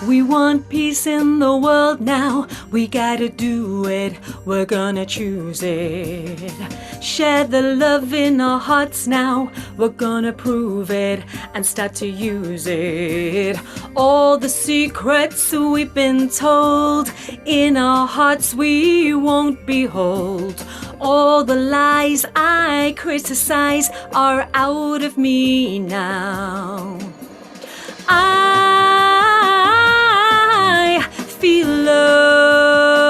We want peace in the world now. We gotta do it. We're gonna choose it. Share the love in our hearts now. We're gonna prove it and start to use it. All the secrets we've been told, in our hearts we won't behold. All the lies I criticize are out of me now. I feel love.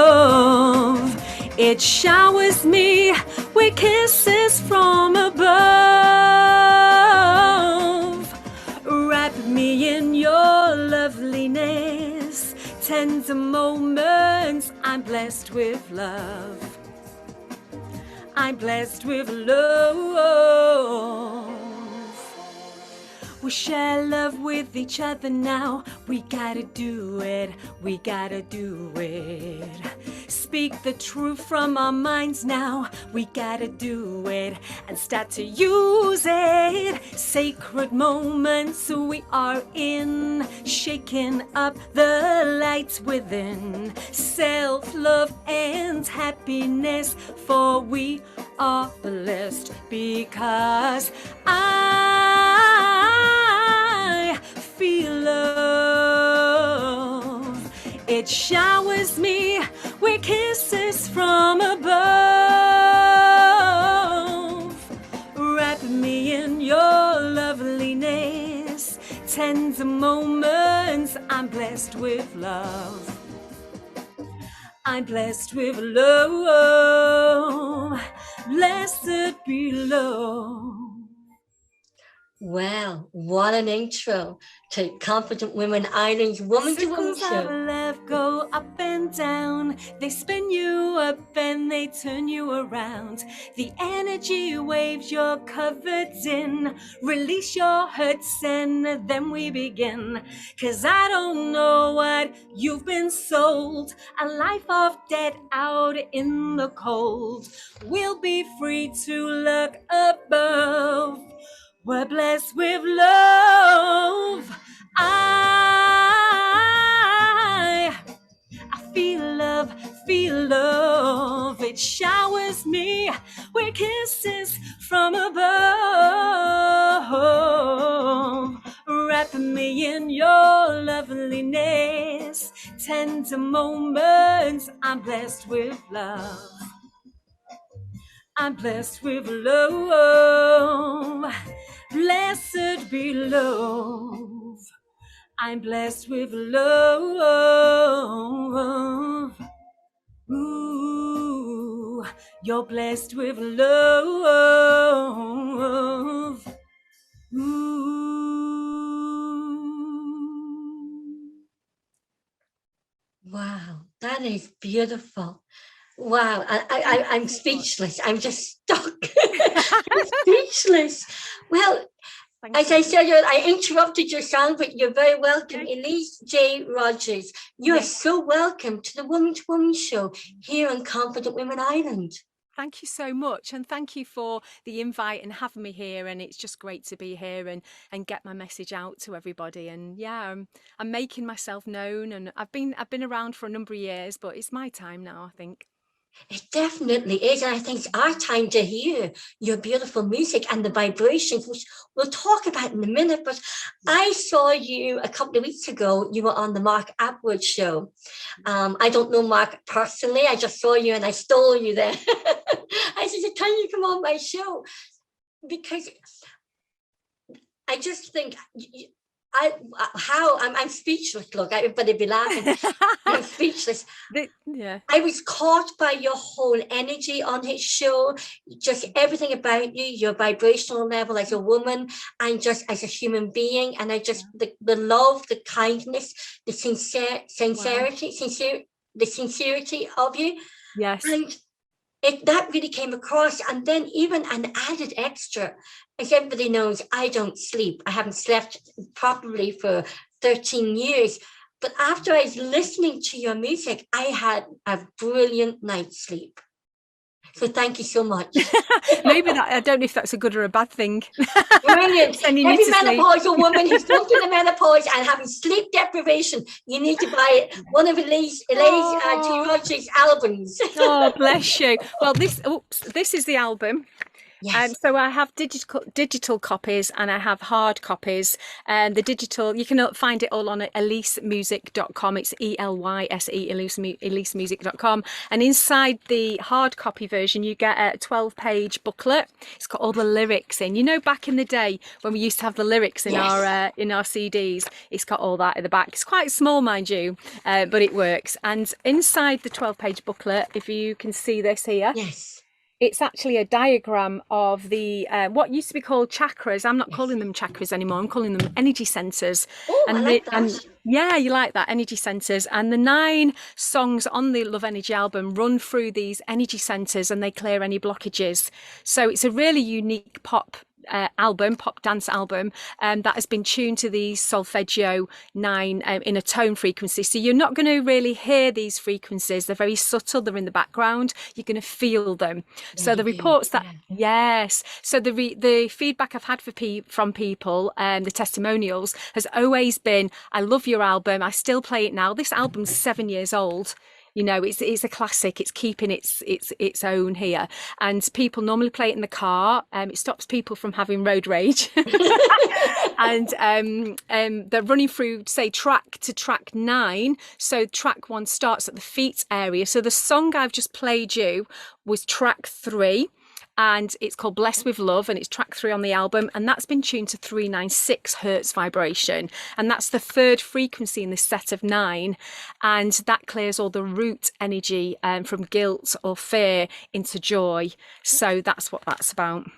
It showers me with kisses from above. Wrap me in your loveliness. Tender moments, I'm blessed with love. I'm blessed with love. We share love with each other now. We gotta do it. We gotta do it. Speak the truth from our minds now. We gotta do it and start to use it. Sacred moments we are in, shaking up the lights within. Self-love and happiness, for we are blessed because I feel love. It showers me with kisses from above. Wrap me in your loveliness. Tender moments, I'm blessed with love. I'm blessed with love. Blessed be love. Well, what an intro to Confident Women Island's Woman to Woman Circles of show. love go up and down. They spin you up and they turn you around. The energy waves you're covered in. Release your hurts and then we begin. 'Cause I don't know what you've been sold. A life of dead out in the cold. We'll be free to look above. We're blessed with love. I feel love. It showers me with kisses from above. Wrap me in your loveliness. Tender moments, I'm blessed with love. I'm blessed with love. Blessed be love. I'm blessed with love. Ooh, you're blessed with love. Ooh. Wow, that is beautiful. Wow, I'm speechless. I'm just stuck. I'm speechless. Well, as I said, I interrupted your song, but you're very welcome. Okay. Elyse G Rogers, you're so welcome to the Woman to Woman show here on Confident Women Island. Thank you so much, and thank you for the invite and having me here. And it's just great to be here and get my message out to everybody. And yeah, I'm making myself known, and I've been around for a number of years, but it's my time now, I think. It definitely is, and I think it's our time to hear your beautiful music and the vibrations, which we'll talk about in a minute. But I saw you a couple of weeks ago. You were on the Mark Atwood show. I don't know Mark personally. I just saw you and I stole you there. I said, can you come on my show? Because I just think... I'm speechless. Look, everybody be laughing. I'm speechless. Yeah. I was caught by your whole energy on his show, just everything about you, your vibrational level as a woman and just as a human being. And I just, the love, the kindness, the sincerity of you. Yes. And that really came across. And then even an added extra, as everybody knows, I don't sleep. I haven't slept properly for 13 years. But after I was listening to your music, I had a brilliant night's sleep. So thank you so much. Maybe that, I don't know if that's a good or a bad thing. Brilliant. Sending Every you to sleep. menopausal woman who's going through the menopause and having sleep deprivation, you need to buy one of Elyse G Rogers albums. Oh, bless you. Well, this is the album. Yes. So I have digital copies and I have hard copies. And the digital, you can find it all on ElyseMusic.com. It's ELYSE, ElyseMusic.com. And inside the hard copy version, you get a 12-page booklet. It's got all the lyrics in. You know, back in the day when we used to have the lyrics in our CDs, it's got all that at the back. It's quite small, mind you, but it works. And inside the 12-page booklet, if you can see this here. Yes. It's actually a diagram of the what used to be called chakras. I'm not calling them chakras anymore. I'm calling them energy centers. Oh, I like that. And yeah, you like that, energy centers. And the 9 songs on the Love Energy album run through these energy centers and they clear any blockages. So it's a really unique pop dance album that has been tuned to these Solfeggio 9 in a tone frequency. So you're not going to really hear these frequencies. They're very subtle. They're in the background. You're going to feel them. So the reports so the feedback I've had from people and the testimonials has always been, I love your album. I still play it now. This album's 7 years old. You know, it's a classic. It's keeping its own here, and people normally play it in the car. It stops people from having road rage, and they're running through, say, track to track 9. So track 1 starts at the feet area. So the song I've just played you was track 3. And it's called Blessed with Love, and it's track 3 on the album, and that's been tuned to 396 hertz vibration, and that's the 3rd frequency in this set of 9, and that clears all the root energy from guilt or fear into joy. So that's what that's about.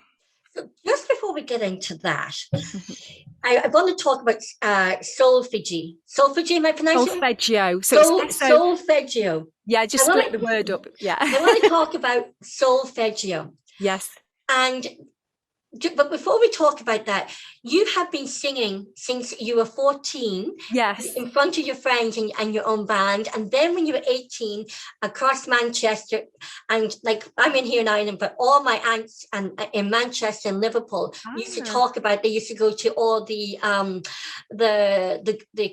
So just before we get into that, I want to talk about solfeggio. Solfeggio, am I pronouncing it? Solfeggio. Solfeggio. Yeah, just split the word up. Yeah. I want to talk about solfeggio. Yes. But before we talk about that, you have been singing since you were 14. Yes. In front of your friends and your own band. And then when you were 18, across Manchester, and like I'm in here in Ireland, but all my aunts in Manchester and Liverpool used to talk about, they used to go to all the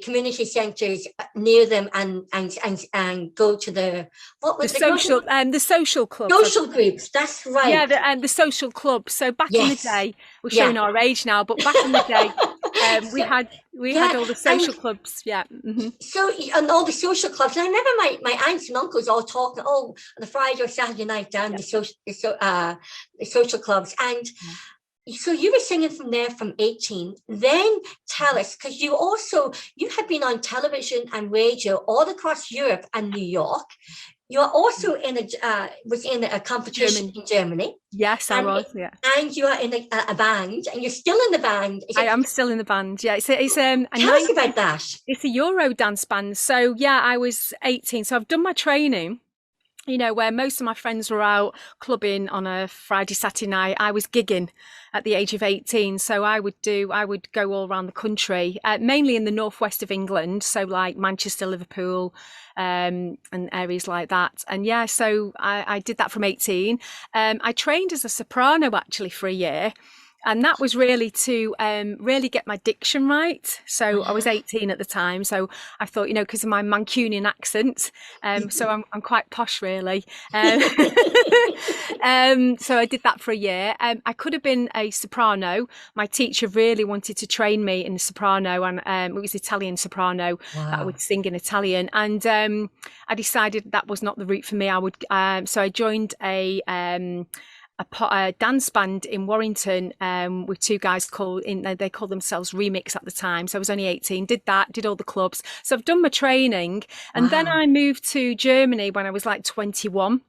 community centres near them and go to the social clubs. Social groups, that's right. Yeah, and the social clubs. So back in the day, we're showing our age now, but back in the day, we had all the social clubs. Yeah. Mm-hmm. So, and all the social clubs. And I remember my aunts and uncles all talking, on the Friday or Saturday night down the social clubs. And so you were singing from there from 18. Then tell us, because you had been on television and radio all across Europe and New York. You're also was in a competition in Germany. Yes, I was. Yeah, and you are in a band, and you're still in the band. I am still in the band. Yeah, tell us about that. It's a Euro dance band. So yeah, I was 18. So I've done my training. You know, where most of my friends were out clubbing on a Friday, Saturday night, I was gigging at the age of 18. So I would go all around the country, mainly in the northwest of England. So like Manchester, Liverpool, and areas like that. And yeah, so I did that from 18. I trained as a soprano actually for a year. And that was really to really get my diction right. So I was 18 at the time. So I thought, you know, because of my Mancunian accent, so I'm quite posh, really. So I did that for a year. I could have been a soprano. My teacher really wanted to train me in soprano, and it was Italian soprano that I would sing in Italian. And I decided that was not the route for me. So I joined a dance band in Warrington with 2 guys they called themselves Remix at the time. So I was only 18, did all the clubs. So I've done my training. And then I moved to Germany when I was like 21.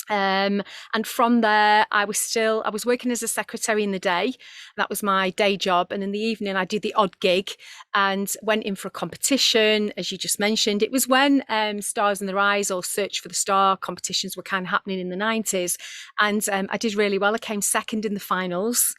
And from there I was working as a secretary in the day. That was my day job, and in the evening I did the odd gig and went in for a competition, as you just mentioned. It was when Stars in the Rise or Search for the Star competitions were kind of happening in the 90s, and I did really well. I came second in the finals.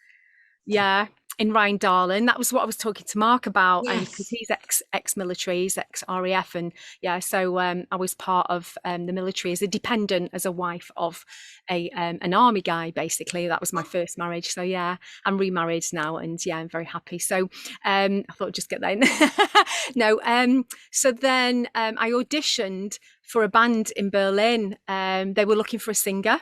Yeah. in Rhine-Darling. That was what I was talking to Mark about, and because Yes. he's ex-military, he's ex-RAF, and yeah, so I was part of the military as a dependent, as a wife of an army guy. Basically, that was my first marriage. So yeah, I'm remarried now, and yeah, I'm very happy. So I thought I'd just get that in. No, so then I auditioned for a band in Berlin. They were looking for a singer.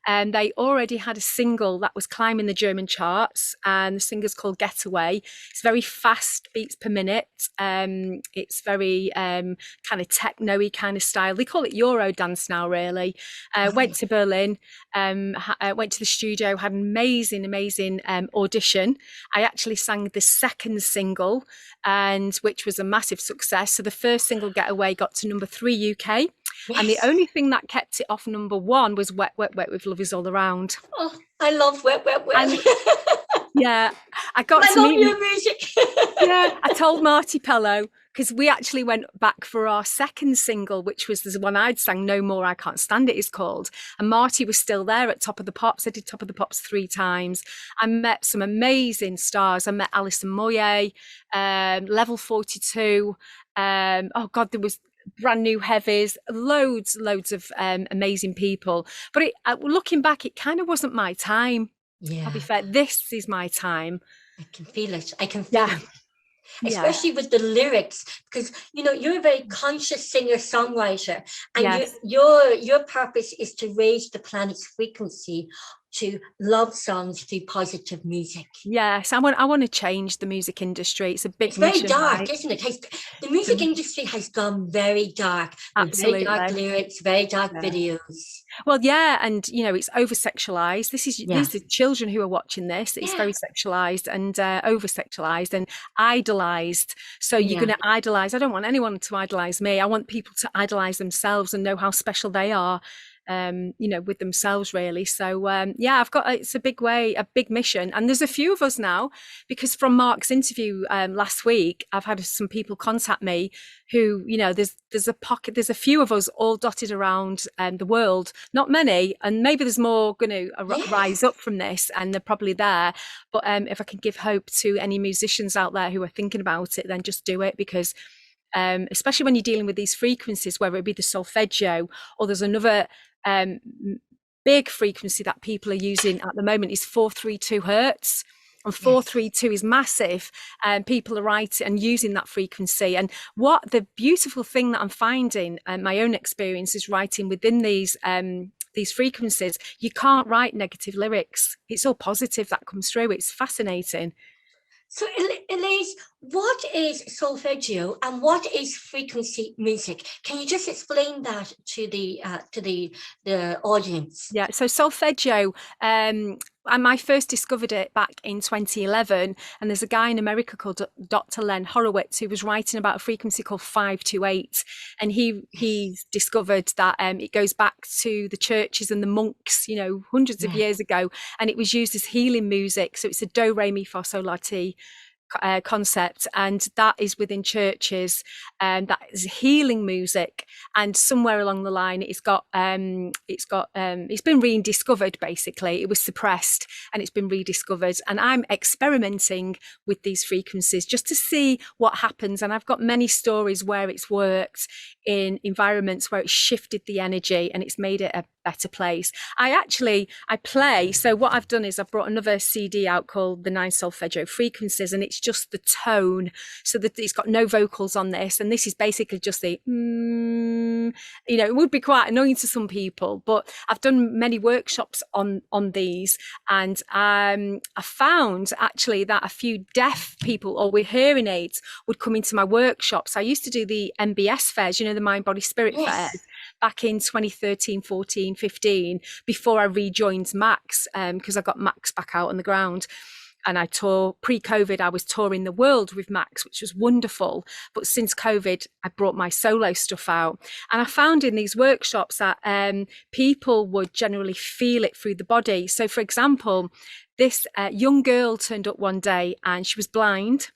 And they already had a single that was climbing the German charts, and the singer's called Getaway. It's very fast beats per minute. It's very kind of techno-y kind of style. They call it Euro dance now, really. Went to Berlin, went to the studio, had an amazing audition. I actually sang the second single, and which was a massive success. So the first single, Getaway, got to #3 UK. Yes. And the only thing that kept it off #1 was Wet, Wet, Wet with Love Is All Around. Oh, I love Wet, Wet, Wet. And yeah, I got I to love meet your music. yeah, I told Marty Pello, because we actually went back for our second single, which was the one I'd sang, No More I Can't Stand It is called. And Marty was still there at Top of the Pops. I did Top of the Pops 3 times. I met some amazing stars. I met Alison Moyet, Level 42. Oh God, there was brand new heavies, loads of amazing people. But looking back, it kind of wasn't my time. Yeah. I'll be fair. This is my time. I can feel it. I can feel it. Yeah. Especially with the lyrics, because you're a very conscious singer-songwriter, and Yes. your purpose is to raise the planet's frequency to love songs through positive music. Yes, I want to change the music industry. It's a big It's very mission, dark, right? isn't it? The music industry has gone very dark. Absolutely. Very dark lyrics, very dark videos. Well, yeah, and it's over sexualized. These are children who are watching this. It's very sexualized and over sexualized and idolized. So you're going to idolize. I don't want anyone to idolize me. I want people to idolize themselves and know how special they are. With themselves, really. So it's a big mission, and there's a few of us now, because from Mark's interview last week, I've had some people contact me who, there's a pocket, there's a few of us all dotted around the world, not many, and maybe there's more going to rise up from this, and they're probably there. But if I can give hope to any musicians out there who are thinking about it, then just do it, because especially when you're dealing with these frequencies, whether it be the solfeggio or there's another big frequency that people are using at the moment is 432 hertz, and 432 is massive, and people are writing and using that frequency. And what the beautiful thing that I'm finding, my own experience, is writing within these frequencies, you can't write negative lyrics. It's all positive that comes through. It's fascinating. So, Elyse, what is solfeggio and what is frequency music? Can you just explain that to the audience? Yeah, so solfeggio, I first discovered it back in 2011, and there's a guy in America called Dr. Len Horowitz who was writing about a frequency called 528, and he discovered that it goes back to the churches and the monks, hundreds of years ago, and it was used as healing music. So it's a do, re, mi, fa, sol, la, ti concept, and that is within churches, and that is healing music. And somewhere along the line, it's been rediscovered. Basically, it was suppressed and it's been rediscovered, and I'm experimenting with these frequencies just to see what happens. And I've got many stories where it's worked in environments where it's shifted the energy and it's made it a better place. I play. So what I've done is I've brought another CD out called the 9 Solfeggio Frequencies, and it's just the tone, so that it's got no vocals on this, and this is basically just the it would be quite annoying to some people, but I've done many workshops on these, and I found actually that a few deaf people or with hearing aids would come into my workshops. I used to do the MBS fairs, the Mind Body Spirit fairs, back in 2013, 14, 15, before I rejoined Max, because I got Max back out on the ground. And I pre-COVID, I was touring the world with Max, which was wonderful. But since COVID, I brought my solo stuff out. And I found in these workshops that people would generally feel it through the body. So for example, this young girl turned up one day and she was blind.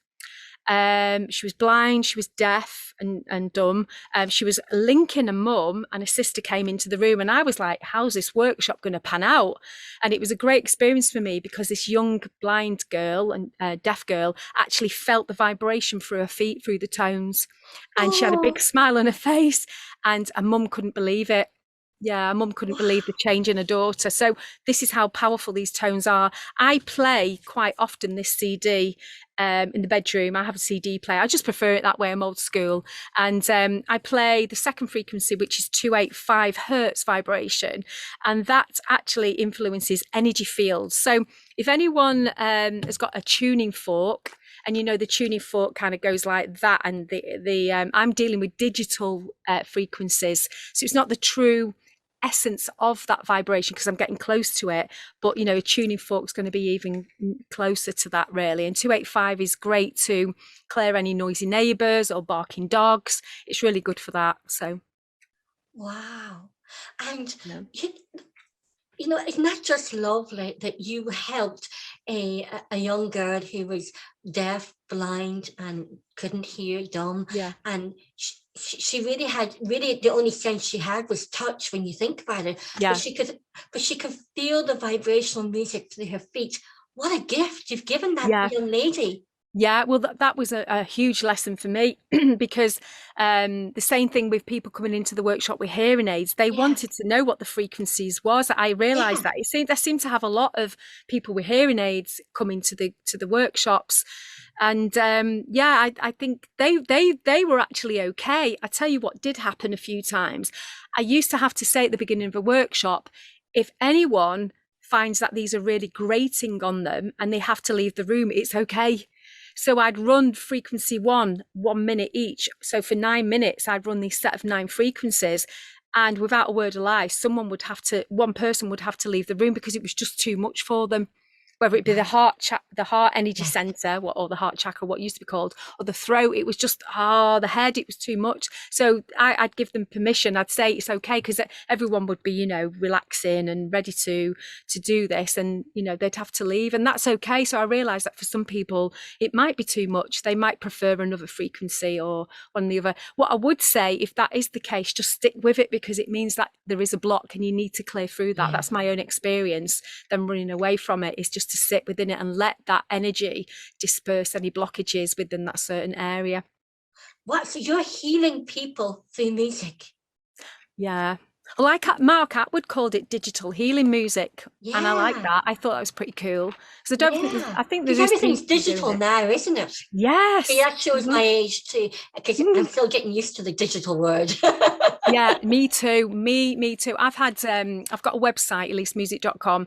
She was blind, she was deaf and dumb. She was linking a mum, and a sister came into the room, and I was like, how's this workshop going to pan out? And it was a great experience for me because this young blind girl and deaf girl actually felt the vibration through her feet, through the tones. And she had a big smile on her face, and a mum couldn't believe it. Yeah, mum couldn't believe the change in her daughter. So this is how powerful these tones are. I play quite often this CD in the bedroom. I have a CD player. I just prefer it that way. I'm old school. And I play the second frequency, which is 285 hertz vibration. And that actually influences energy fields. So if anyone has got a tuning fork, and you know the tuning fork kind of goes like that, and I'm dealing with digital frequencies, so it's not the true essence of that vibration because I'm getting close to it, but you know, a tuning fork's going to be even closer to that really. And 285 is great to clear any noisy neighbors or barking dogs. It's really good for that. So wow. And you know, it's not just lovely that you helped a young girl who was deaf, blind, and couldn't hear, dumb. Yeah. And she really had, the only sense she had was touch when you think about it. Yeah. But she could feel the vibrational music through her feet. What a gift you've given that young lady. Yeah, well, that was a huge lesson for me because the same thing with people coming into the workshop with hearing aids. They wanted to know what the frequencies was. I realised that there seemed to have a lot of people with hearing aids coming to the workshops, and I think they were actually okay. I tell you what did happen a few times. I used to have to say at the beginning of a workshop, if anyone finds that these are really grating on them and they have to leave the room, it's okay. So I'd run frequency 1 minute each. So for 9 minutes, I'd run this set of 9 frequencies. And without a word of lie, one person would have to leave the room because it was just too much for them. Whether it be the heart energy center, or the heart chakra, what used to be called, or the throat, it was just the head, it was too much. So I'd give them permission. I'd say it's okay because everyone would be, you know, relaxing and ready to do this, and you know they'd have to leave, and that's okay. So I realized that for some people it might be too much. They might prefer another frequency or one or the other. What I would say, if that is the case, just stick with it because it means that there is a block and you need to clear through that. That's my own experience. Then running away from it is just to sit within it and let that energy disperse any blockages within that certain area. What? So you're healing people through music? Yeah. Well, like Mark Atwood called it digital healing music, and I like that. I thought that was pretty cool. So I think there's everything's digital now, isn't it? Yes. See, that shows my age too, because I'm still getting used to the digital word. Yeah, me too. Me too. I've got a website, ElyseMusic.com,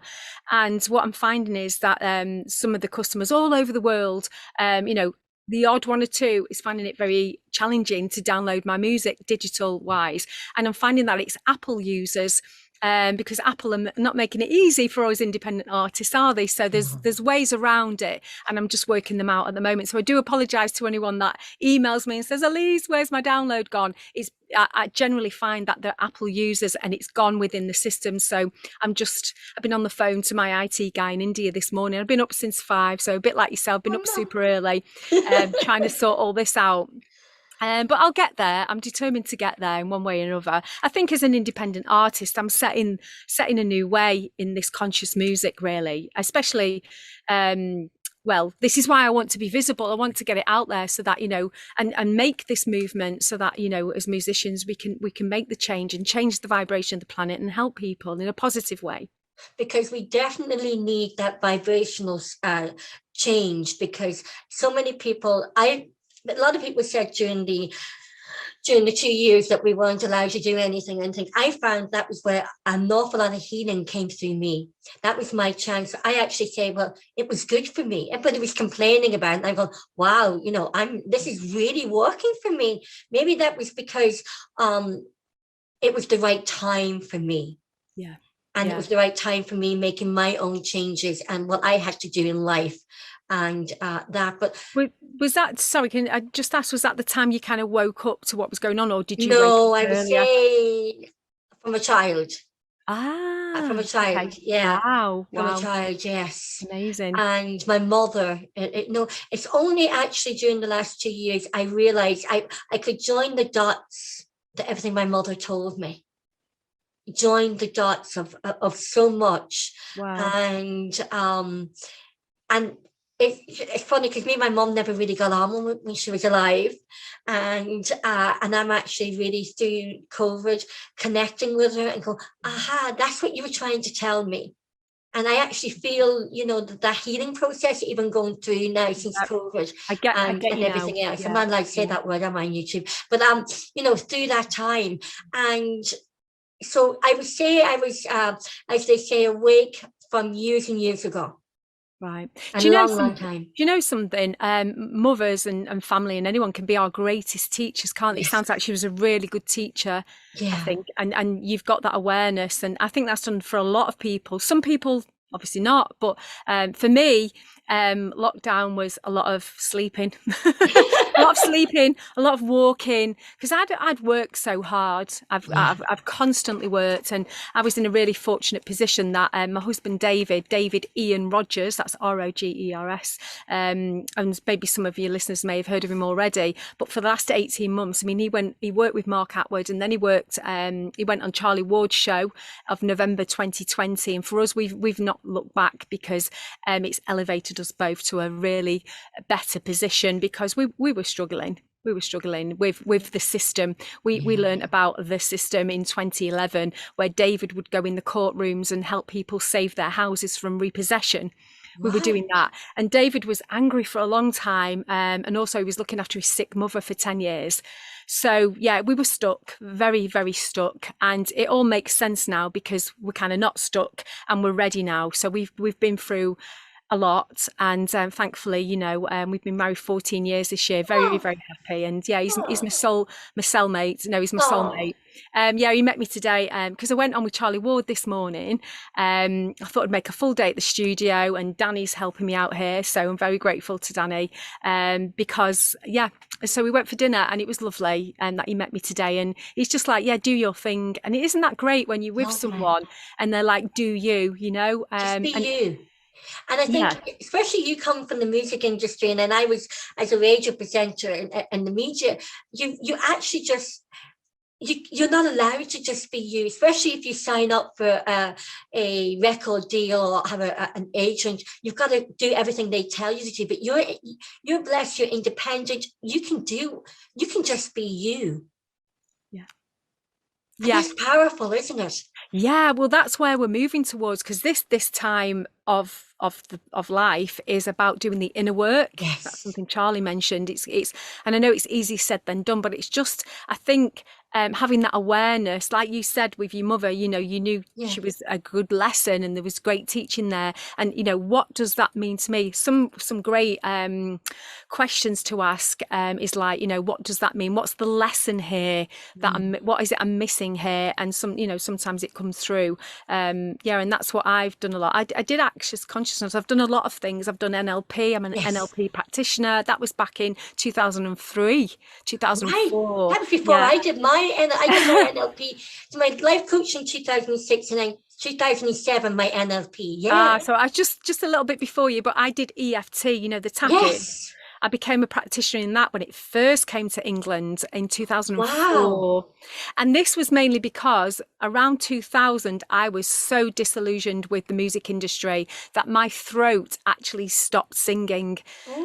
and what I'm finding is that some of the customers all over the world, you know, the odd one or two is finding it very challenging to download my music digital wise. And I'm finding that it's Apple users, because Apple are not making it easy for us independent artists, are they? So there's ways around it, and I'm just working them out at the moment. So I do apologise to anyone that emails me and says, Elyse, where's my download gone? I generally find that they're Apple users and it's gone within the system. So I've been on the phone to my IT guy in India this morning. I've been up since 5, so a bit like yourself, been up super early, trying to sort all this out. But I'll get there. I'm determined to get there in one way or another. I think as an independent artist, I'm setting a new way in this conscious music, really, especially, well, this is why I want to be visible. I want to get it out there so that, you know, and make this movement so that, you know, as musicians, we can make the change and change the vibration of the planet and help people in a positive way. Because we definitely need that vibrational change, because so many people, a lot of people said during the 2 years that we weren't allowed to do anything. And I found that was where an awful lot of healing came through me. That was my chance. I actually say, well, it was good for me. Everybody was complaining about it. And I go, wow, you know, this is really working for me. Maybe that was because it was the right time for me. Yeah. And it was the right time for me making my own changes and what I had to do in life. And but was that, sorry, can I just ask, was that the time you kind of woke up to what was going on, or did you no, wake up I would say from a child. from a Okay. child. Yeah, Wow. from a Wow. child. Yes. Amazing. And my mother, no, it's only actually during the last 2 years I realized I could join the dots to everything my mother told me. Join the dots of so much. Wow. And it's funny because me and my mom never really got on when she was alive, and I'm actually really through COVID connecting with her and go, aha, that's what you were trying to tell me. And I actually feel, that healing process even going through now since COVID I get and you now. everything else. Yeah. I'm not allowed to say Yeah. that word, am I, on YouTube? But through that time. And so I would say I was, as they say, awake from years and years ago. Right. A Do you know long something? time. Do you know something? Mothers and family and anyone can be our greatest teachers, can't they? It Yes. sounds like she was a really good teacher, I Yeah. think, and you've got that awareness, and I think that's done for a lot of people. Some people obviously not, but for me, lockdown was a lot of sleeping, a lot of sleeping, a lot of walking, because I'd worked so hard. Yeah. I've constantly worked, and I was in a really fortunate position that my husband David Ian Rogers, that's Rogers, and maybe some of your listeners may have heard of him already, but for the last 18 months, I mean, he worked with Mark Atwood, and then he went on Charlie Ward's show of November 2020, and for us, we've not looked back, because it's elevated us both to a really better position, because we were struggling. We were struggling with the system. We learned about the system in 2011, where David would go in the courtrooms and help people save their houses from repossession. We were doing that, and David was angry for a long time, and also he was looking after his sick mother for 10 years. So yeah, we were stuck, very, very stuck, and it all makes sense now, because we're kind of not stuck and we're ready now. So we've been through a lot, and thankfully, we've been married 14 years this year, very, very happy. And yeah, he's my cellmate. No, he's my soulmate. He met me today because I went on with Charlie Ward this morning. I thought I'd make a full day at the studio, and Danny's helping me out here, so I'm very grateful to Danny, because so we went for dinner, and it was lovely, and that he met me today, and he's just like, do your thing. And it isn't that great when you're with someone and they're like, do you, just be you. And I yeah. think, especially you come from the music industry, and then I was as a radio presenter in the media, you actually just, you're not allowed to just be you, especially if you sign up for a record deal or have an agent. You've got to do everything they tell you to do. But you're blessed, you're independent. You can just be you. Yeah. And that's powerful, isn't it? Yeah, well, that's where we're moving towards, because this time of life is about doing the inner work. Yes. That's something Charlie mentioned. It's and I know it's easier said than done, but it's just, I think, having that awareness, like you said with your mother, you knew she was a good lesson, and there was great teaching there. And what does that mean to me? Some great questions to ask is like, what does that mean? What's the lesson here? What is it I'm missing here? And sometimes it comes through. And that's what I've done a lot. I did Access Consciousness. I've done a lot of things. I've done NLP. I'm an NLP practitioner. That was back in 2003, 2004. Right. That was before I did my NLP. So my life coach in 2006, and then 2007 my NLP. Yeah. So I was just a little bit before you, but I did EFT. The tapping. Yes. I became a practitioner in that when it first came to England in 2004. Wow. And this was mainly because around 2000, I was so disillusioned with the music industry that my throat actually stopped singing.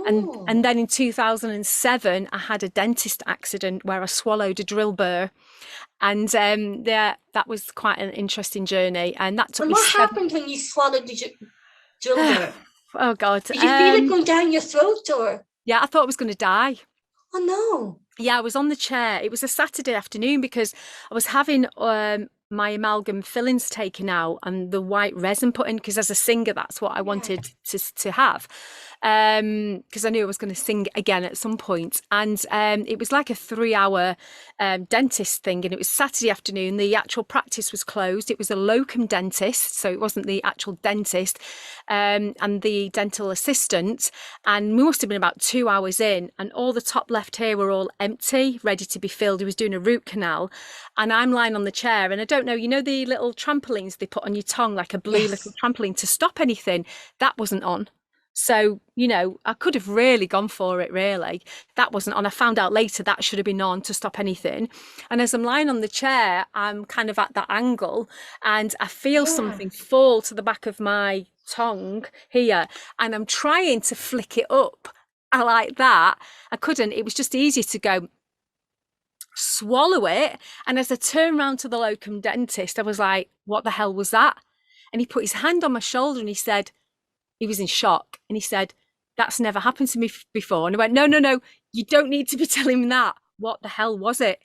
And then in 2007, I had a dentist accident where I swallowed a drill burr. And that was quite an interesting journey. And that took me. What happened when you swallowed the drill burr? Oh, God. Did you feel it going down your throat, or? Yeah, I thought I was going to die. Oh, no. Yeah, I was on the chair. It was a Saturday afternoon, because I was having my amalgam fillings taken out and the white resin put in, because as a singer, that's what I wanted to have. because I knew I was going to sing again at some point. And it was like a 3-hour dentist thing, and it was Saturday afternoon. The actual practice was closed. It was a locum dentist, so it wasn't the actual dentist, and the dental assistant. And we must have been about 2 hours in, and all the top left here were all empty, ready to be filled. He was doing a root canal, and I'm lying on the chair, and I don't know, you know, the little trampolines they put on your tongue, like a blue little trampoline to stop anything, that wasn't on. So, you know, I could have really gone for it, really. That wasn't on. I found out later that should have been on to stop anything. And as I'm lying on the chair, I'm kind of at that angle, and I feel something fall to the back of my tongue here, and I'm trying to flick it up. I like that. I couldn't. It was just easier to go swallow it. And as I turned around to the locum dentist, I was like, what the hell was that? And he put his hand on my shoulder and he said, he was in shock, and he said, that's never happened to me before. And I went, no, you don't need to be telling me that. What the hell was it?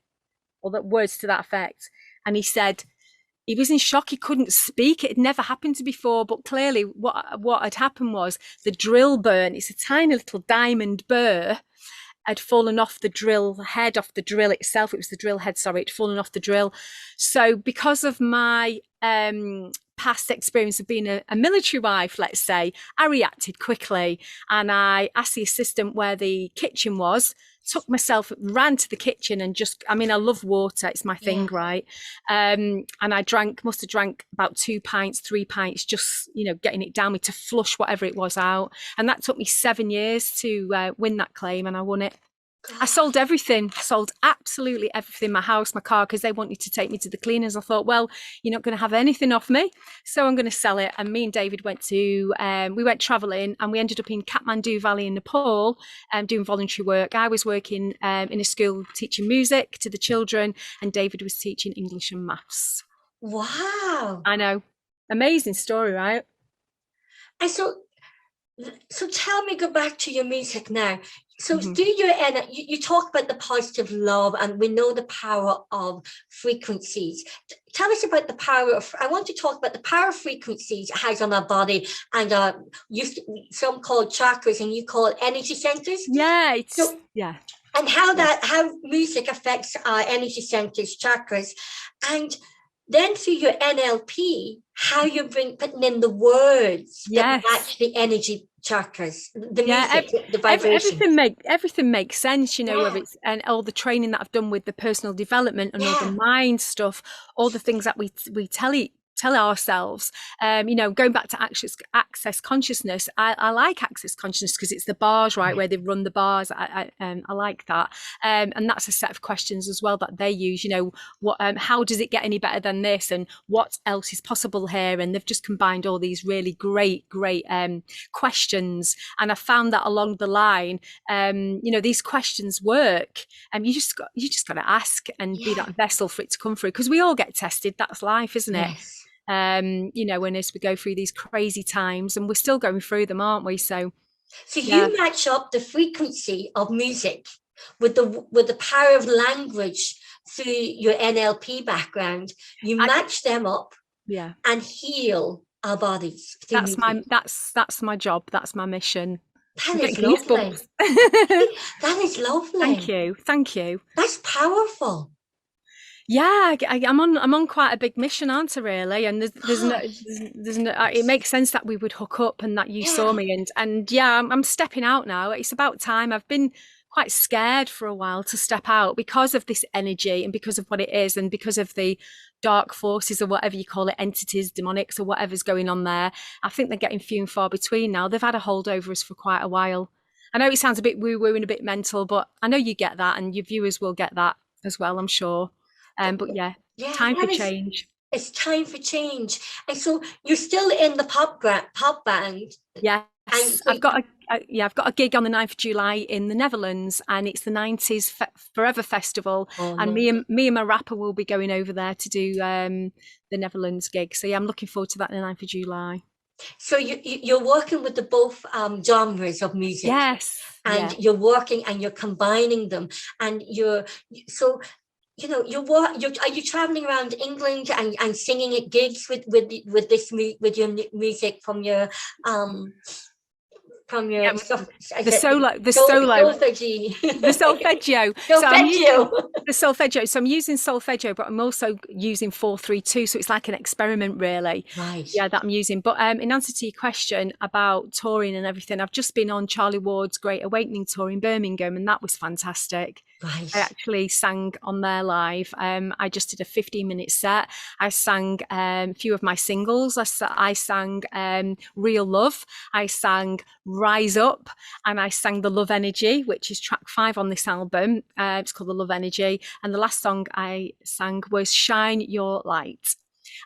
Or that words to that effect. And he said, he was in shock. He couldn't speak. It had never happened to before. But clearly what had happened was the drill burn. It's a tiny little diamond burr had fallen off the drill head, off the drill itself. It was the drill head, sorry, it had fallen off the drill. So because of my past experience of being a military wife, let's say, I reacted quickly, and I asked the assistant where the kitchen was, took myself, ran to the kitchen, and just, I mean, I love water, it's my thing, right? And I must have drank about 2 pints, 3 pints, just, you know, getting it down me to flush whatever it was out. And that took me 7 years to win that claim, and I won it. I sold everything, sold absolutely everything, my house, my car, because they wanted to take me to the cleaners. I thought, well, you're not going to have anything off me, so I'm going to sell it. And me and David went traveling, and we ended up in Kathmandu Valley in Nepal, doing voluntary work. I was working in a school teaching music to the children, and David was teaching English and maths. Wow. I know. Amazing story, right? And so tell me, go back to your music now. So you talk about the positive love, and we know the power of frequencies. Tell us about the power of, I want to talk about the power of frequencies it has on our body, and some call chakras and you call it energy centers. Yeah, and how music affects our energy centers, chakras, and then through your NLP, how you putting in the words that match the energy chakras, the music, the vibration. Everything makes sense, you know, whether it's, and all the training that I've done with the personal development and all the mind stuff, all the things that we tell ourselves, you know, going back to access consciousness. I like access consciousness because it's the bars, right, where they run the bars. I like that, and that's a set of questions as well that they use, you know, what how does it get any better than this, and what else is possible here, and they've just combined all these really great questions. And I found that along the line, you know, these questions work, and you just got to ask and be that vessel for it to come through, because we all get tested. That's life, isn't it? You know, and as we go through these crazy times, and we're still going through them, aren't we? So you match up the frequency of music with the power of language through your NLP background. You match them up, and heal our bodies. That's my job. That's my mission. That is lovely. That is lovely. Thank you. That's powerful. Yeah, I'm on quite a big mission, aren't I, really? And there's no, it makes sense that we would hook up and that you saw me, and I'm stepping out now. It's about time. I've been quite scared for a while to step out because of this energy, and because of what it is, and because of the dark forces, or whatever you call it, entities, demonics, or whatever's going on there. I think they're getting few and far between now. They've had a hold over us for quite a while. I know it sounds a bit woo-woo and a bit mental, but I know you get that, and your viewers will get that as well, I'm sure. But time for change. It's time for change. And so you're still in the pop band. Yes, I've got a gig on the 9th of July in the Netherlands, and it's the 90s Forever Festival. And me and my rapper will be going over there to do the Netherlands gig. So I'm looking forward to that on the 9th of July. So you're working with the both genres of music. Yes. And you're working and you're combining them, and so you know, are you traveling around England and singing at gigs with your music from your from your the solo, solfeggio. the solfeggio. Solfeggio. The solfeggio. So I'm using solfeggio, but I'm also using 4-3-2. So it's like an experiment, really. Right. Yeah, that I'm using. But in answer to your question about touring and everything, I've just been on Charlie Ward's Great Awakening tour in Birmingham, and that was fantastic. Right. I actually sang on there live. I just did a 15-minute set. I sang a few of my singles. I sang Real Love. I sang Rise Up, and I sang The Love Energy, which is track 5 on this album. It's called The Love Energy. And the last song I sang was Shine Your Light.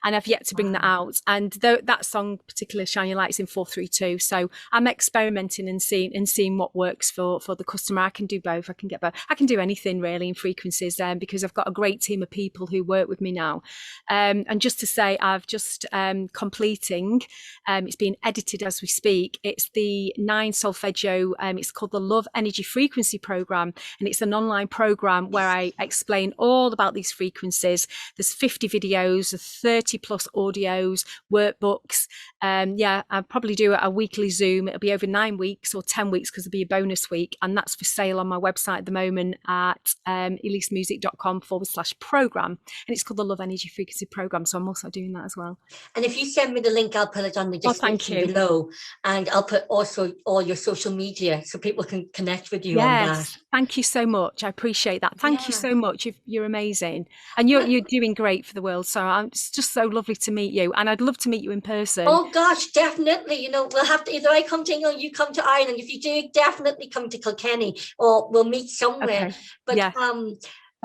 And I've yet to bring that out. And that song, particularly Shine Your Lights, in 4-3-2. So I'm experimenting and seeing what works for the customer. I can do both. I can get both. I can do anything really in frequencies, because I've got a great team of people who work with me now. And just to say, I've just completing. It's being edited as we speak. It's the 9 solfeggio. It's called the Love Energy Frequency Program, and it's an online program where I explain all about these frequencies. There's 50 videos, 30 plus audios, workbooks. I'll probably do a weekly Zoom. It'll be over 9 weeks or 10 weeks because there'll be a bonus week. And that's for sale on my website at the moment at elysemusic.com/program. And it's called the Love Energy Frequency Program. So I'm also doing that as well. And if you send me the link, I'll put it on the description below. And I'll put also all your social media so people can connect with you on that. Thank you so much. I appreciate that. Thank you so much. You're amazing. And you're doing great for the world. So it's just so lovely to meet you. And I'd love to meet you in person. Oh gosh, definitely. We'll have to, either I come to England or you come to Ireland. If you do, definitely come to Kilkenny or we'll meet somewhere. Okay. But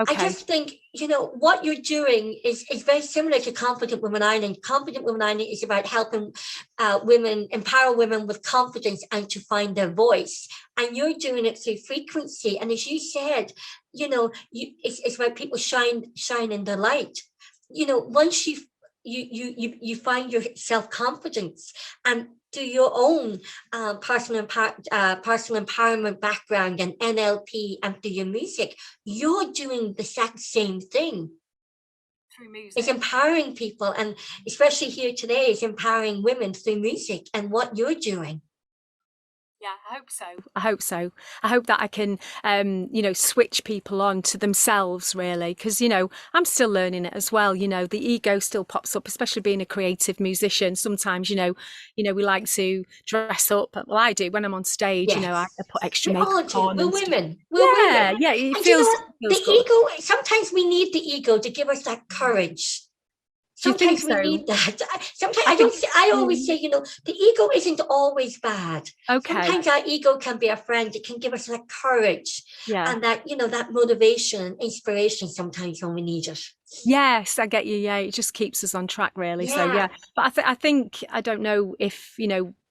I just think, what you're doing is very similar to Confident Women Ireland. Confident Women Ireland is about helping women, empower women with confidence and to find their voice. And you're doing it through frequency. And as you said, it's about people shining their light. Once you find your self-confidence and do your own personal empowerment background and NLP and through your music, you're doing the exact same thing. Through music. It's empowering people, and especially here today, it's empowering women through music and what you're doing. Yeah, I hope so. I hope that I can, switch people on to themselves, really, because, I'm still learning it as well. The ego still pops up, especially being a creative musician. Sometimes, we like to dress up. Well, I do when I'm on stage. Yes. I put extra makeup on. We're women. Yeah. It feels the ego. Sometimes we need the ego to give us that courage. Sometimes we need that. Sometimes I always say, the ego isn't always bad. Okay. Sometimes our ego can be a friend. It can give us that courage and that, that motivation and inspiration sometimes when we need it. Yes, I get you. Yeah, it just keeps us on track, really. Yeah. So, but I think, I don't know if,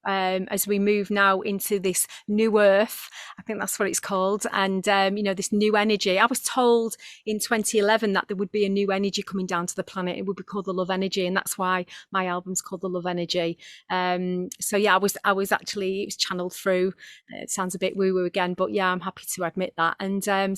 as we move now into this new earth, I think that's what it's called. And, this new energy, I was told in 2011 that there would be a new energy coming down to the planet. It would be called the Love Energy. And that's why my album's called the Love Energy. I was actually, it was channeled through. It sounds a bit woo-woo again, but yeah, I'm happy to admit that. And I'm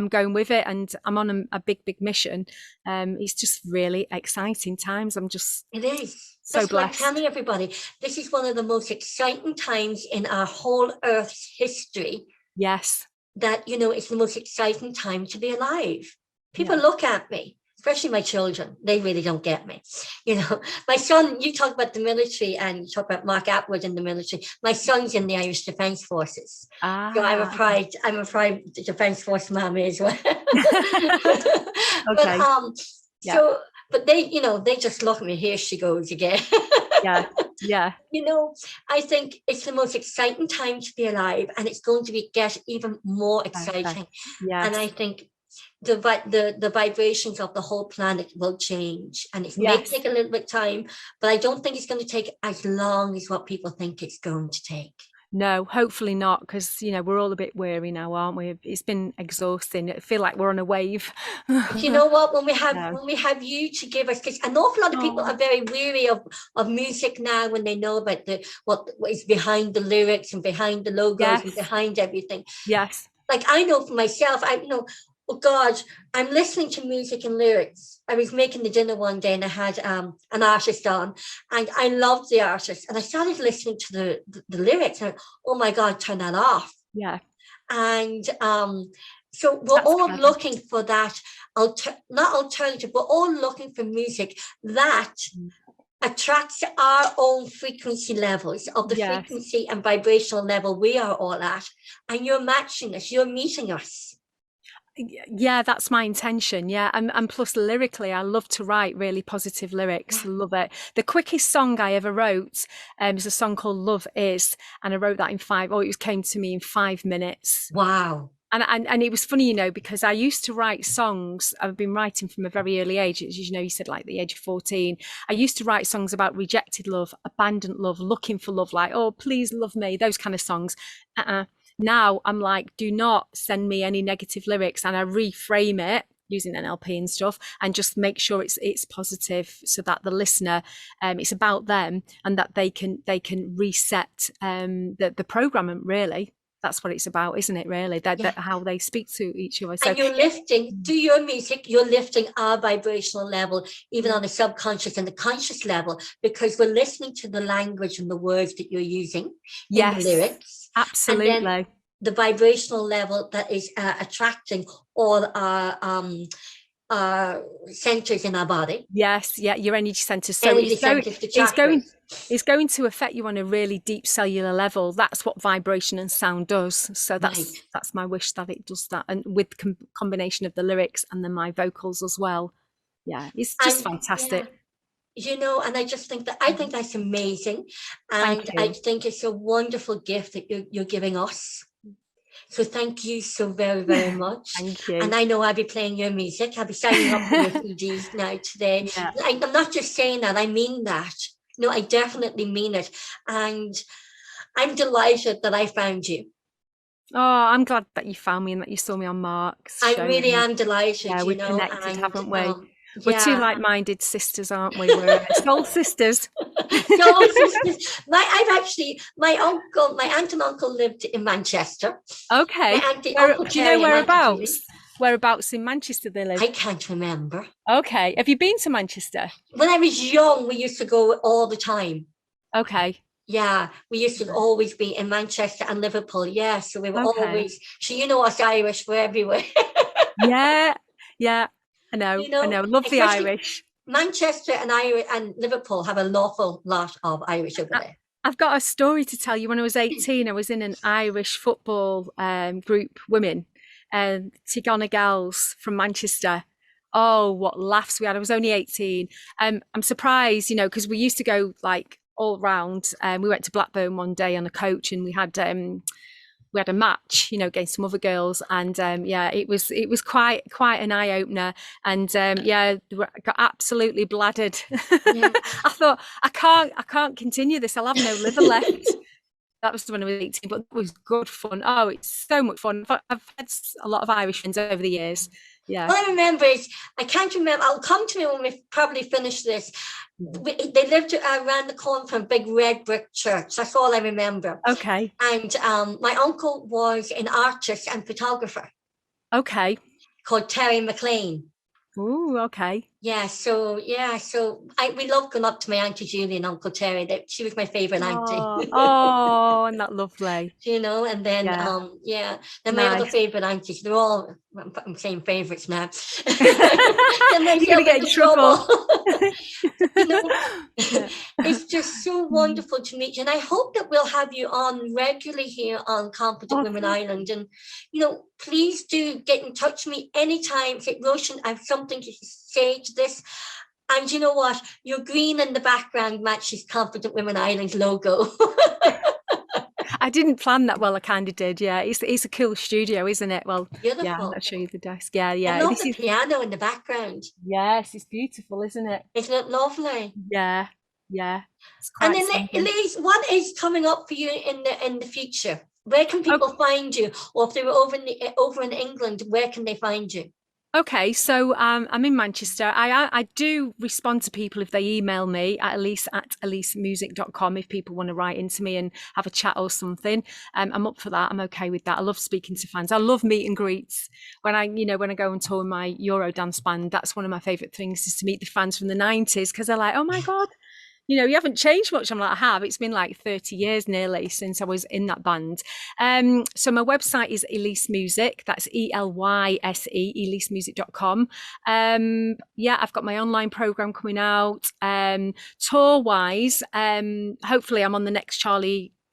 going with it, and I'm on a big mission. It's just really exciting times. It is. So blessed. I'm telling everybody, this is one of the most exciting times in our whole Earth's history. Yes. That, it's the most exciting time to be alive. People look at me, especially my children. They really don't get me. My son, you talk about the military and you talk about Mark Atwood in the military. My son's in the Irish Defence Forces. So I'm a pride Defence Force mommy as well. Okay. But they just look at me, here she goes again. Yeah. I think it's the most exciting time to be alive, and it's going to get even more exciting. Yes. And I think the vibrations of the whole planet will change, and it may take a little bit of time, but I don't think it's going to take as long as what people think it's going to take. No, hopefully not, because we're all a bit weary now, aren't we? It's been exhausting. I feel like we're on a wave. You know what? When we have you to give us, because an awful lot of people are very weary of music now when they know about what is behind the lyrics and behind the logos and behind everything. Yes. Like I know for myself, Oh God, I'm listening to music and lyrics. I was making the dinner one day and I had an artist on, and I loved the artist. And I started listening to the lyrics and oh my God, turn that off. Yeah. And so we're That's all clever. looking for that, not alternative, we're all looking for music that attracts our own frequency levels of the Yes. frequency and vibrational level we are all at. And you're matching us, you're meeting us. Yeah, that's my intention. Yeah. And plus lyrically, I love to write really positive lyrics. Yeah. Love it. The quickest song I ever wrote is a song called Love Is. And I wrote that it came to me in 5 minutes. Wow. And it was funny, because I used to write songs. I've been writing from a very early age. As you said, like the age of 14. I used to write songs about rejected love, abandoned love, looking for love, like, oh, please love me, those kind of songs. Now I'm like, do not send me any negative lyrics. And I reframe it using NLP and stuff and just make sure it's positive so that the listener, it's about them and that they can reset the programming, really. That's what it's about, isn't it, really? That how they speak to each other. So, and you're lifting, through your music, you're lifting our vibrational level, even on the subconscious and the conscious level, because we're listening to the language and the words that you're using in the lyrics. Absolutely. And then the vibrational level that is attracting all our centers in our body. Yes, yeah, your energy centers. So energy centers, it's going to affect you on a really deep cellular level. That's what vibration and sound does. So that's my wish, that it does that, and with combination of the lyrics and then my vocals as well. Yeah, it's just fantastic. Yeah. And I just think I think that's amazing, and I think it's a wonderful gift that you're giving us. So thank you so very, very much. Thank you. And I know I'll be playing your music. I'll be signing up for your CDs now today. Yeah. I'm not just saying that, I mean that. No, I definitely mean it. And I'm delighted that I found you. Oh, I'm glad that you found me and that you saw me on Mark's show. I really am delighted. Yeah, we've connected, haven't we? We're two like-minded sisters, aren't we? We're soul sisters. Soul sisters. My aunt and uncle lived in Manchester. Okay. Do you know whereabouts? Whereabouts in Manchester they live? I can't remember. Okay. Have you been to Manchester? When I was young, we used to go all the time. Okay. Yeah, we used to always be in Manchester and Liverpool. Yeah, so we were always. So us Irish, we're everywhere. Yeah. I know. Love the Irish. Manchester and Liverpool have an awful lot of Irish over there. I've got a story to tell you. When I was 18, I was in an Irish football group, women, Tigana girls from Manchester. Oh, what laughs we had. I was only 18. I'm surprised, because we used to go like all round. We went to Blackburn one day on a coach and we had a match, against some other girls, and it was quite an eye opener, and got absolutely bladdered. Yeah. I thought I can't continue this. I'll have no liver left. That was when I was 18, but it was good fun. Oh, it's so much fun. I've had a lot of Irish friends over the years. Yeah. All I remember is, I can't remember, I'll come to me when we probably finish this. They lived around the corner from a big red brick church. That's all I remember. Okay. And my uncle was an artist and photographer. Okay. Called Terry McLean. Oh, okay. Yeah, so we love going up to my Auntie Julie and Uncle Terry. She was my favourite auntie. Oh, and that lovely. And then then my other favourite aunties, they're all, I'm saying favourites now. You're gonna get in trouble. It's just so wonderful to meet you, and I hope that we'll have you on regularly here on Confident Women Island. And please do get in touch with me anytime. Say, Roshan, I have something to say to this. And you know what? Your green in the background matches Confident Women Island logo. I didn't plan that. Well, I kind of did. Yeah, it's a cool studio, isn't it? Well, beautiful. Yeah, I'll show you the desk. Yeah. I love the piano in the background. Yes, it's beautiful, isn't it? Isn't it lovely? Yeah. And then, Elyse, what is coming up for you in the future? Where can people find you? Or if they were over in England, where can they find you? Okay, so I'm in Manchester. I do respond to people if they email me at Elyse@ElyseMusic.com if people want to write into me and have a chat or something. I'm up for that. I'm okay with that. I love speaking to fans. I love meet and greets. When I go and tour my Eurodance band, that's one of my favourite things is to meet the fans from the 90s because they're like, oh my God, you haven't changed much. I'm like, I have. It's been like 30 years nearly since I was in that band. So my website is Elyse Music. That's ELYSE, ElyseMusic.com. I've got my online program coming out. Tour wise, hopefully I'm on the next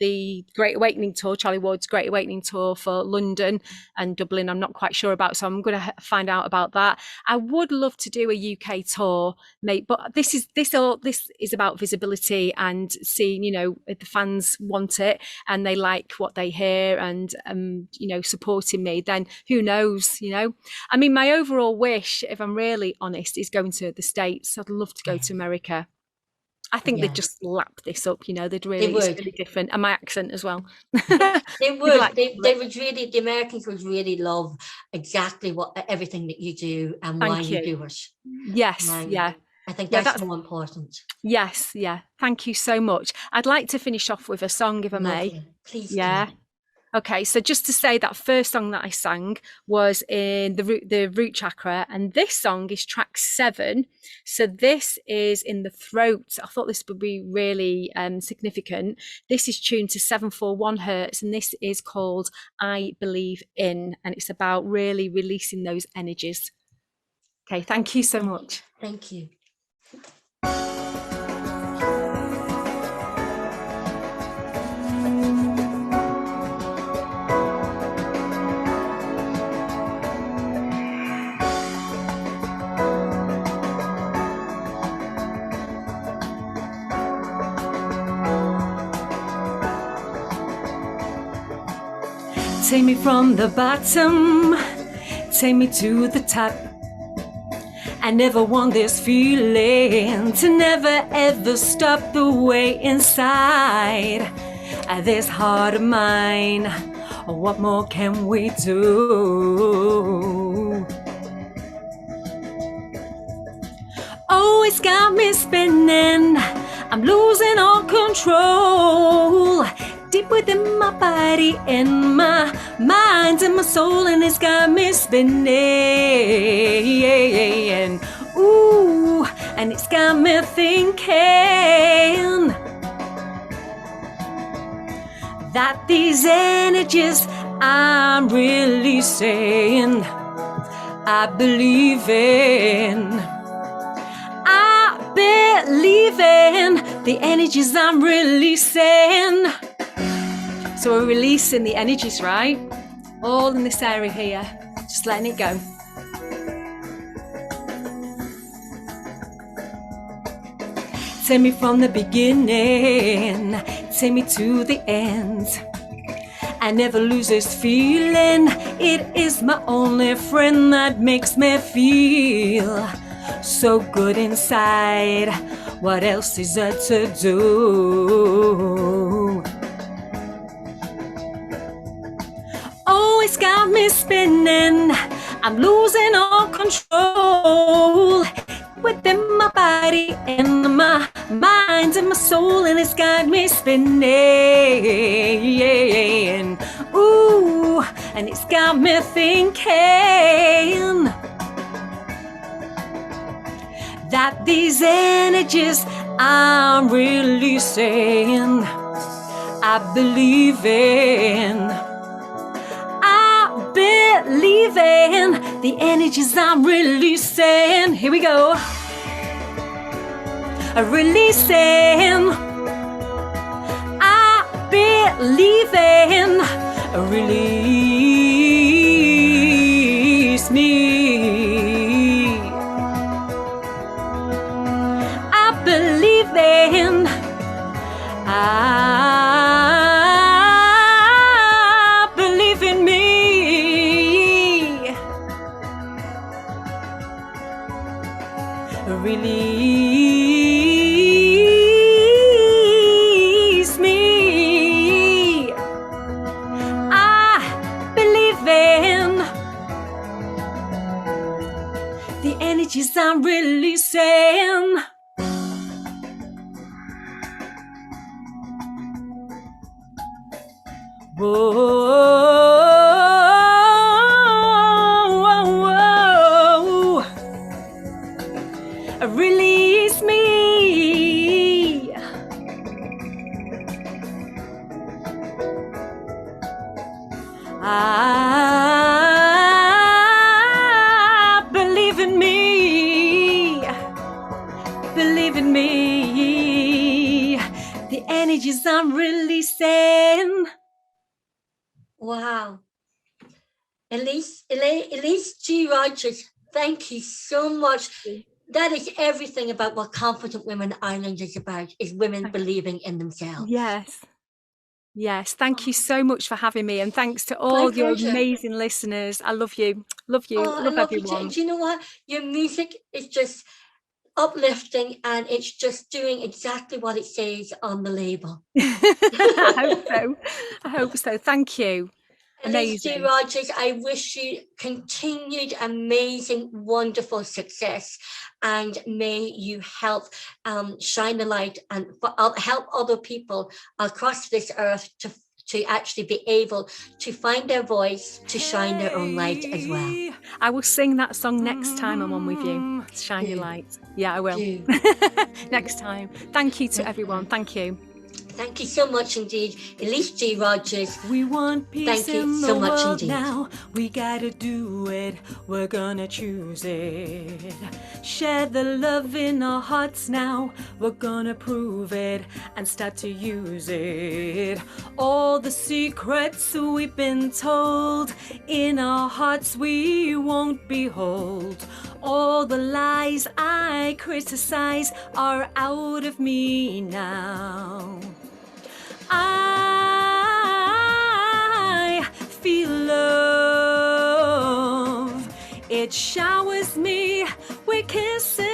the Great Awakening tour, Charlie Ward's Great Awakening tour for London and Dublin. I'm not quite sure about, so I'm going to find out about that. I would love to do a UK tour, mate, but this is about visibility and seeing, if the fans want it and they like what they hear and supporting me, then who knows, I mean, my overall wish, if I'm really honest, is going to the States. I'd love to go to America. I think they'd just lap this up, it's really different. And my accent as well. They would. They would really, the Americans would really love exactly everything that you do and why you do it. Yes, yeah. I think that's so important. Yes, yeah. Thank you so much. I'd like to finish off with a song, if I may. Please. Yeah. Do. Okay, so just to say that first song that I sang was in the root chakra, and this song is track 7. So this is in the throat. I thought this would be really significant. This is tuned to 741 hertz, and this is called I Believe In, and it's about really releasing those energies. Okay, thank you so much. Thank you. Take me from the bottom, take me to the top. I never want this feeling to never ever stop the way inside this heart of mine. What more can we do? Oh, it's got me spinning, I'm losing all control. Deep within my body and my mind and my soul, and it's got me spinning. Ooh, and it's got me thinking that these energies I'm releasing, I believe in. I believe in the energies I'm releasing. So we're releasing the energies, right? All in this area here, just letting it go. Take me from the beginning, take me to the end. I never lose this feeling, it is my only friend that makes me feel so good inside. What else is there to do? Oh, it's got me spinning, I'm losing all control within my body and my mind and my soul, and it's got me spinning. Ooh, and it's got me thinking that these energies I'm releasing, I believe in. Believing the energies I'm releasing. Here we go. Releasing. I believe in. Release me. I believe in. Release me. I believe in. really saying. Whoa, whoa, whoa. Release me. Believe in me. Believe in me. The energies I'm releasing. Wow. Elyse G Rogers, thank you so much. That is everything about what Confident Women Ireland is about, is women believing in themselves. Yes, thank you so much for having me, and thanks to all your amazing listeners. I love you, love everyone. Do you know what? Your music is just uplifting, and it's just doing exactly what it says on the label. I hope so. Thank you. Elyse G Rogers, I wish you continued amazing, wonderful success, and may you help shine the light and help other people across this earth to actually be able to find their voice, to shine their own light as well. I will sing that song next time I'm on with you. Shine your light. Yeah, I will. Next time. Thank you to everyone. Thank you. Thank you so much indeed, Elyse G Rogers. We want peace in the world now. We gotta do it. We're gonna choose it. Share the love in our hearts now. We're gonna prove it and start to use it. All the secrets we've been told, in our hearts we won't behold. All the lies I criticize are out of me now. I feel love. It showers me with kisses.